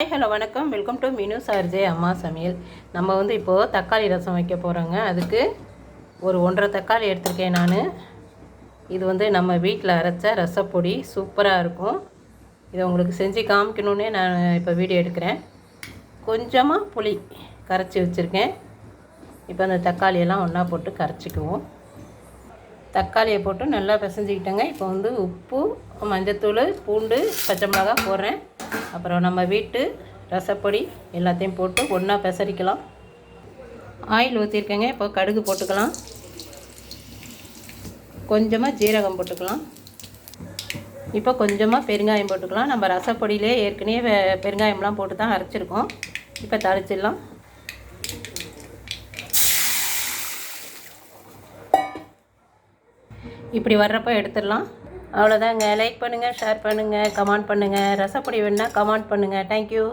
Hi hello வணக்கம். Welcome to மீனு சார்ஜே அம்மா சமையல். நம்ம இப்போது தக்காளி ரசம் வைக்க போகிறோங்க. அதுக்கு ஒரு 1.5 தக்காளி எடுத்திருக்கேன் நான். இது நம்ம வீட்டில் அரைச்ச ரசப்பொடி சூப்பராக இருக்கும். இதை உங்களுக்கு செஞ்சு காமிக்கணுன்னே நான் இப்போ வீடியோ எடுக்கிறேன். கொஞ்சமாக புளி கரைச்சி வச்சுருக்கேன். இப்போ அந்த தக்காளியெல்லாம் ஒன்றா போட்டு கரைச்சிக்குவோம். தக்காளியை போட்டு நல்லா பிசைஞ்சிக்கிட்டேங்க. இப்போ உப்பு, மஞ்சத்தூள், பூண்டு, பச்சை மிளகாய் போடுறேன். அப்புறம் நம்ம வீட்டு ரசப்பொடி எல்லாத்தையும் போட்டு ஒன்றா பெசரிக்கலாம். ஆயில் ஊற்றிருக்கேங்க. இப்போ கடுகு போட்டுக்கலாம். கொஞ்சமாக ஜீரகம் போட்டுக்கலாம். இப்போ கொஞ்சமாக பெருங்காயம் போட்டுக்கலாம். நம்ம ரசப்பொடியிலே ஏற்கனவே பெருங்காயம்லாம் போட்டு தான் அரைச்சிருக்கோம். இப்போ தாளிச்சிடலாம். இப்படி வர்றப்போ எடுத்துடலாம். அவ்வளோதாங்க. லைக் பண்ணுங்கள், ஷேர் பண்ணுங்கள், கமெண்ட் பண்ணுங்கள். ரசப்பொடி வேணுன்னா கமெண்ட் பண்ணுங்கள். தேங்க்யூ.